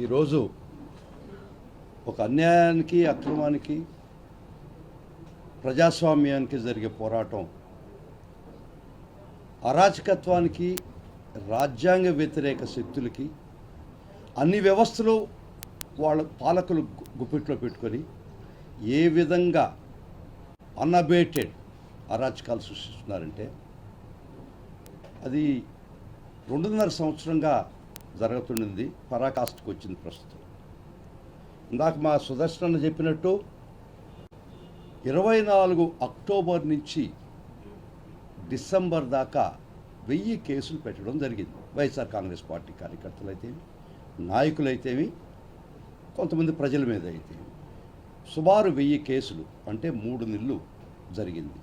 ఈరోజు ఒక అన్యాయానికి, అక్రమానికి, ప్రజాస్వామ్యానికి జరిగే పోరాటం అరాచకత్వానికి, రాజ్యాంగ వ్యతిరేక శక్తులకి అన్ని వ్యవస్థలు వాళ్ళ పాలకులు గుప్పిట్లో పెట్టుకొని ఏ విధంగా అన్అబేటెడ్ అరాచకాలు సృష్టిస్తున్నారంటే అది 2.5 సంవత్సరంగా జరుగుతుండింది, పరాకాష్ఠకు వచ్చింది ప్రస్తుతం. ఇందాక మా సుదర్శన్ చెప్పినట్టు 24 అక్టోబర్ నుంచి డిసెంబర్ దాకా 1000 కేసులు పెట్టడం జరిగింది. వైఎస్ఆర్ కాంగ్రెస్ పార్టీ కార్యకర్తలు అయితేమి, నాయకులైతేమి, కొంతమంది ప్రజల మీద అయితేమి సుమారు 1000 కేసులు అంటే 3 నెలలు జరిగింది.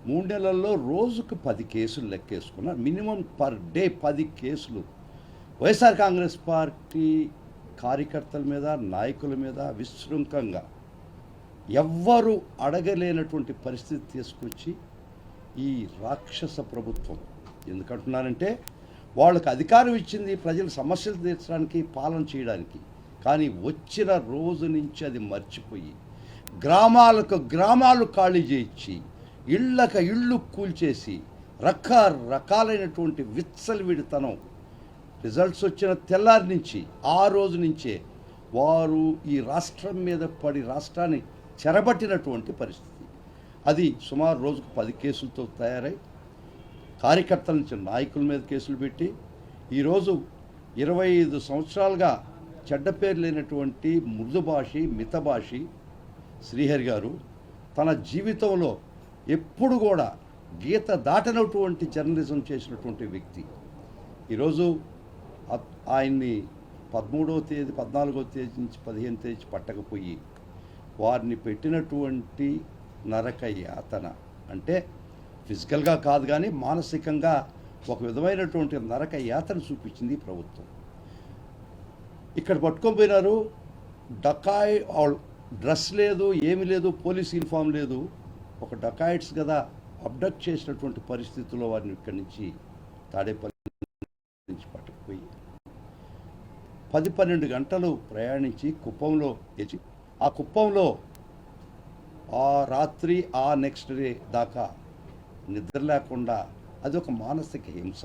3 నెలల్లో రోజుకు 10 కేసులు లెక్కేసుకున్నారు. మినిమం పర్ డే 10 కేసులు వైఎస్ఆర్ కాంగ్రెస్ పార్టీ కార్యకర్తల మీద, నాయకుల మీద విశృంఖంగా ఎవ్వరూ అడగలేనటువంటి పరిస్థితి తీసుకొచ్చి ఈ రాక్షస ప్రభుత్వం, ఎందుకంటున్నారంటే వాళ్ళకి అధికారం ఇచ్చింది ప్రజల సమస్యలు తీర్చడానికి, పాలన చేయడానికి. కానీ వచ్చిన రోజు నుంచి అది మర్చిపోయి గ్రామాలకు గ్రామాలు ఖాళీ చేయించి ఇళ్ళక ఇళ్ళు కూల్చేసి రకరకాలైనటువంటి విచ్చలవిడితనం. రిజల్ట్స్ వచ్చిన తెల్లారి నుంచి ఆ రోజు నుంచే వారు ఈ రాష్ట్రం మీద పడి రాష్ట్రాన్ని చెరబట్టినటువంటి పరిస్థితి. అది సుమారు రోజుకు 10 కేసులతో తయారై కార్యకర్తల నుంచి నాయకుల మీద కేసులు పెట్టి ఈరోజు 25 సంవత్సరాలుగా చెడ్డ పేరు లేనటువంటి మృదుభాషి, మితభాషి శ్రీహరి గారు తన జీవితంలో ఎప్పుడు కూడా గీత దాటనటువంటి జర్నలిజం చేసినటువంటి వ్యక్తి. ఈరోజు ఆయన్ని 13వ తేదీ, 14వ తేదీ నుంచి 15వ తేదీ పట్టకపోయి వారిని పెట్టినటువంటి నరక యాతన అంటే ఫిజికల్గా కాదు కానీ మానసికంగా ఒక విధమైనటువంటి నరక యాతన చూపించింది ప్రభుత్వం. ఇక్కడ పట్టుకొని పోయినారు, డకాయ్ డ్రెస్ లేదు, ఏమీ లేదు, పోలీస్ యూనిఫామ్ లేదు. ఒక డకాయిట్స్ కదా అబ్డక్ట్ చేసినటువంటి పరిస్థితుల్లో వారిని ఇక్కడి నుంచి తాడేపల్లి నుంచి పట్టుకుపోయి 10-12 గంటలు ప్రయాణించి కుప్పంలో తెచ్చి ఆ కుప్పంలో ఆ రాత్రి ఆ నెక్స్ట్ డే దాకా నిద్ర లేకుండా, అది ఒక మానసిక హింస.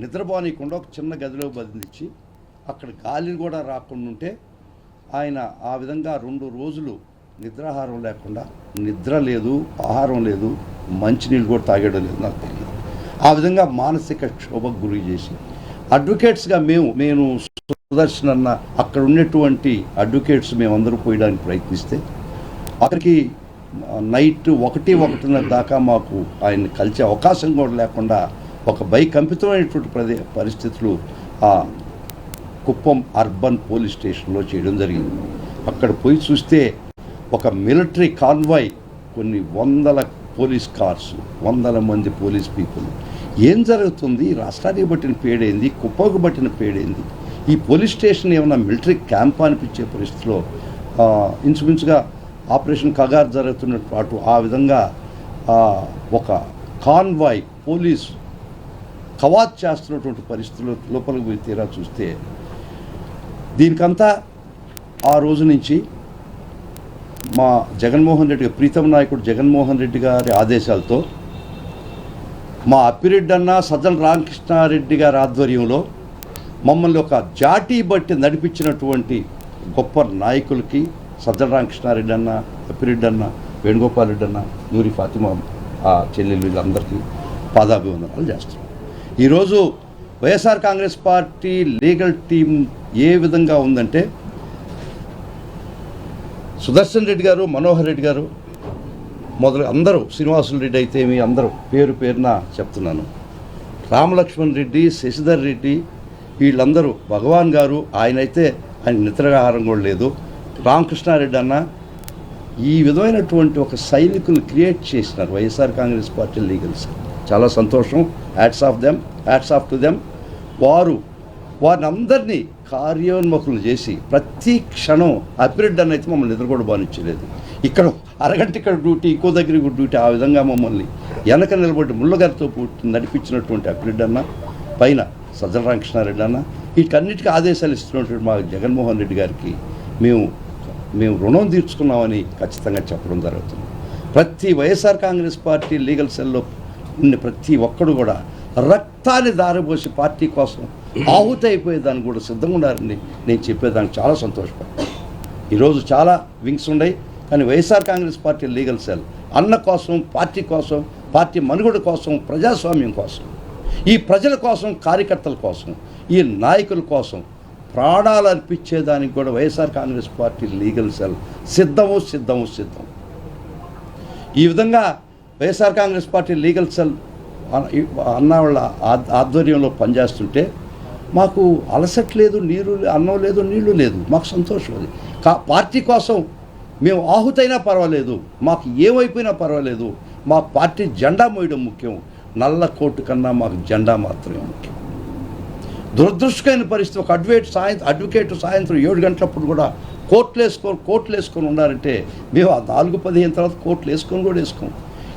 నిద్రపోనీయకుండా ఒక చిన్న గదిలో బంధించి అక్కడ గాలి కూడా రాకుండా ఉంటే ఆయన ఆ విధంగా 2 రోజులు నిద్రాహారం లేకుండా, నిద్ర లేదు, ఆహారం లేదు, మంచినీళ్ళు కూడా తాగడం లేదు, నాకు తెలియదు. ఆ విధంగా మానసిక క్షోభకు గురి చేసి అడ్వకేట్స్గా నేను సుదర్శన్ అన్న అక్కడ ఉన్నటువంటి అడ్వకేట్స్ మేమందరూ పోయడానికి ప్రయత్నిస్తే అక్కడికి నైట్ 1-1:30 దాకా మాకు ఆయన్ని కలిసే అవకాశం కూడా లేకుండా ఒక భయకంపితమైనటువంటి పరిస్థితులు ఆ కుప్పం అర్బన్ పోలీస్ స్టేషన్లో చేయడం జరిగింది. అక్కడ పోయి చూస్తే ఒక మిలిటరీ కాన్వాయ్, కొన్ని 100 పోలీస్ కార్స్, 100 మంది పోలీస్ పీపుల్. ఏం జరుగుతుంది? రాష్ట్రానికి బట్టిన పేడైంది, కుప్పకు బట్టిన పేడైంది. ఈ పోలీస్ స్టేషన్ ఏమన్నా మిలిటరీ క్యాంప్ అనిపించే పరిస్థితిలో ఇంచుమించుగా ఆపరేషన్ కగార్ జరుగుతున్నట్టు అటు ఆ విధంగా ఒక కాన్వాయ్ పోలీస్ కవాత్ చేస్తున్నటువంటి పరిస్థితుల్లో లోపలికి పోయి తీరా చూస్తే దీనికంతా ఆ రోజు నుంచి మా జగన్మోహన్ రెడ్డి, ప్రీతం నాయకుడు జగన్మోహన్ రెడ్డి గారి ఆదేశాలతో మా అప్పిరెడ్డి అన్న, సజ్జల రామకృష్ణారెడ్డి గారి ఆధ్వర్యంలో మమ్మల్ని ఒక జాటీ బట్టి నడిపించినటువంటి గొప్ప నాయకులకి సజ్జల రామకృష్ణారెడ్డి అన్న, అప్పిరెడ్డి అన్న, వేణుగోపాల్ రెడ్డి అన్న, నూరి ఫాతిమా ఆ చెల్లెలు, వీళ్ళందరికీ పాదాభివందనాలు చేస్తున్నాం. ఈరోజు వైఎస్ఆర్ కాంగ్రెస్ పార్టీ లీగల్ టీం ఏ విధంగా ఉందంటే సుదర్శన్ రెడ్డి గారు, మనోహర్ రెడ్డి గారు మొదలు అందరూ, శ్రీనివాసులు రెడ్డి అయితే అందరూ పేరున చెప్తున్నాను, రామలక్ష్మణ్ రెడ్డి, శశిధర్ రెడ్డి, వీళ్ళందరూ, భగవాన్ గారు, ఆయన నిద్రాహారం కూడా లేదు, రామకృష్ణారెడ్డి అన్న, ఈ విధమైనటువంటి ఒక సైనికులు క్రియేట్ చేసినారు వైఎస్ఆర్ కాంగ్రెస్ పార్టీ లీగల్స్. చాలా సంతోషం. Hats off to them. వారిని అందరినీ కార్యోన్ముఖులు చేసి ప్రతి క్షణం అప్పిరెడ్డి అన్న అయితే మమ్మల్ని నిద్ర కూడా బానించలేదు. ఇక్కడ అరగంట ఇక్కడ డ్యూటీ, ఇంకో దగ్గర డ్యూటీ, ఆ విధంగా మమ్మల్ని వెనక నిలబడి ముళ్ళగారితో నడిపించినటువంటి అప్పిరెడ్డి అన్న, పైన సజ్జల రామకృష్ణారెడ్డి అన్న, వీటన్నిటికీ ఆదేశాలు ఇస్తున్నటువంటి మా జగన్మోహన్ రెడ్డి గారికి మేము రుణం తీర్చుకున్నామని ఖచ్చితంగా చెప్పడం జరుగుతుంది. ప్రతి వైఎస్ఆర్ కాంగ్రెస్ పార్టీ లీగల్ సెల్లో ఉన్న ప్రతి ఒక్కడు కూడా రక్తాన్ని దారిపోసి పార్టీ కోసం ఆహుతి అయిపోయేదానికి కూడా సిద్ధంగా ఉన్నారని నేను చెప్పేదానికి చాలా సంతోషపడ్డాను. ఈరోజు చాలా వింగ్స్ ఉన్నాయి, కానీ వైఎస్ఆర్ కాంగ్రెస్ పార్టీ లీగల్ సెల్ అన్న కోసం, పార్టీ మనుగడ కోసం, ప్రజాస్వామ్యం కోసం, ఈ ప్రజల కోసం, కార్యకర్తల కోసం, ఈ నాయకుల కోసం ప్రాణాలు అర్పించేదానికి కూడా వైఎస్ఆర్ కాంగ్రెస్ పార్టీ లీగల్ సెల్ సిద్ధము. ఈ విధంగా వైఎస్ఆర్ కాంగ్రెస్ పార్టీ లీగల్ సెల్ అన్న వాళ్ళ ఆధ్వర్యంలో పనిచేస్తుంటే మాకు అలసట లేదు, అన్నం లేదు, నీళ్లు లేదు. మాకు సంతోషం. అది పార్టీ కోసం మేము ఆహుతైనా పర్వాలేదు, మాకు ఏమైపోయినా పర్వాలేదు, మా పార్టీ జెండా మోయడం ముఖ్యం. నల్ల కోటు కన్నా మాకు జెండా మాత్రమే ముఖ్యం. దురదృష్టమైన పరిస్థితి, ఒక అడ్వకేట్ సాయంత్రం 7 గంటలప్పుడు కూడా కోర్టులు వేసుకొని ఉన్నారంటే మేము ఆ 4:15 తర్వాత కోర్టులు వేసుకోం.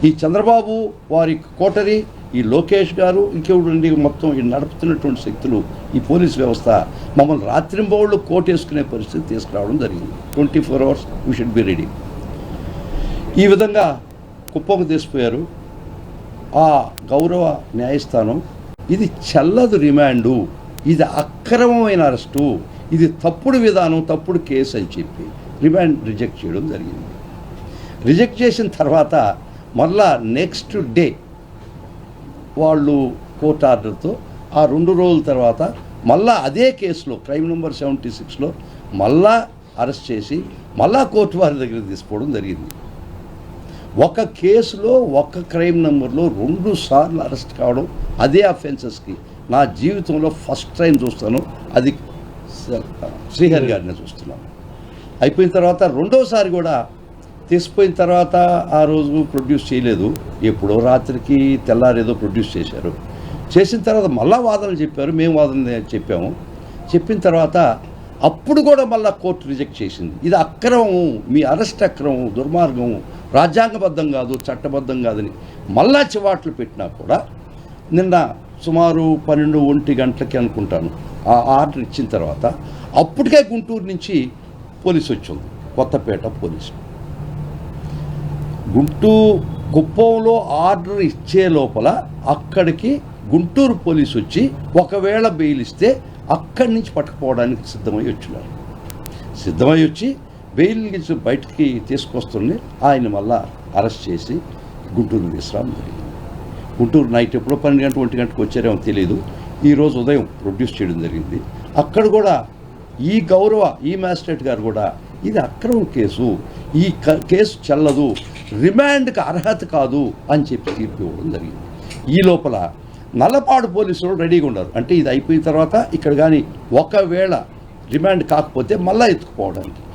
ఈ చంద్రబాబు వారి కోటరీ, ఈ లోకేష్ గారు, ఇంకెవడండి మొత్తం ఈ నడుపుతున్నటువంటి శక్తులు, ఈ పోలీస్ వ్యవస్థ మమ్మల్ని రాత్రింబౌళ్ళు కోర్టు వేసుకునే పరిస్థితి తీసుకురావడం జరిగింది. 24 hours we should be ready. ఈ విధంగా కుప్పంకు తీసిపోయారు. ఆ గౌరవ న్యాయస్థానం ఇది చెల్లదు రిమాండు, ఇది అక్రమమైన అరెస్టు, ఇది తప్పుడు విధానం, తప్పుడు కేసు అని చెప్పి రిమాండ్ రిజెక్ట్ చేయడం జరిగింది. రిజెక్ట్ చేసిన తర్వాత మళ్ళా నెక్స్ట్ డే వాళ్ళు కోర్టు ఆర్డర్తో ఆ 2 రోజుల తర్వాత మళ్ళా అదే కేసులో క్రైమ్ నెంబర్ 76లో మళ్ళా అరెస్ట్ చేసి మళ్ళా కోర్టు వారి దగ్గర తీసుకోవడం జరిగింది. ఒక కేసులో ఒక క్రైమ్ నెంబర్లో 2 సార్లు అరెస్ట్ కావడం, అదే అఫెన్సెస్కి నా జీవితంలో ఫస్ట్ టైం చూస్తాను. అది శ్రీహరి గారిని చూస్తున్నాను. అయిపోయిన తర్వాత రెండోసారి కూడా తీసిపోయిన తర్వాత ఆ రోజు ప్రొడ్యూస్ చేయలేదు, ఎప్పుడో రాత్రికి తెల్లారేదో ప్రొడ్యూస్ చేశారు. చేసిన తర్వాత మళ్ళా వాదనలు చెప్పారు, మేము వాదన చెప్పాము. చెప్పిన తర్వాత అప్పుడు కూడా మళ్ళీ కోర్టు రిజెక్ట్ చేసింది. ఇది అక్రమము, మీ అరెస్ట్ అక్రమం, దుర్మార్గము, రాజ్యాంగబద్ధం కాదు, చట్టబద్ధం కాదని మళ్ళా చివాట్లు పెట్టినా కూడా నిన్న సుమారు 12-1 గంటలకి అనుకుంటాను ఆ ఆర్డర్ ఇచ్చిన తర్వాత అప్పటికే గుంటూరు నుంచి పోలీసు వచ్చింది, కొత్తపేట పోలీసు. కుప్పంలో ఆర్డర్ ఇచ్చే లోపల అక్కడికి గుంటూరు పోలీసు వచ్చి ఒకవేళ బెయిల్ ఇస్తే అక్కడి నుంచి పట్టుకుపోవడానికి సిద్ధమై వచ్చి బెయిల్ నుంచి బయటికి తీసుకొస్తుంది. ఆయన మళ్ళా అరెస్ట్ చేసి గుంటూరు తీసుకురావడం జరిగింది. గుంటూరు నైట్ ఎప్పుడో 12 గంటలు 1 గంటకు వచ్చారేమో తెలియదు, ఈరోజు ఉదయం ప్రొడ్యూస్ చేయడం జరిగింది. అక్కడ కూడా ఈ మ్యాజిస్ట్రేట్ గారు కూడా ఇది అక్రమ కేసు, ఈ కేసు చెల్లదు, రిమాండ్కి అర్హత కాదు అని చెప్పి తీర్పు ఇవ్వడం జరిగింది. ఈ లోపల నల్లపాడు పోలీసులు రెడీగా ఉన్నారు. అంటే ఇది అయిపోయిన తర్వాత ఇక్కడ కానీ ఒకవేళ రిమాండ్ కాకపోతే మళ్ళీ ఎత్తుకుపోవడానికి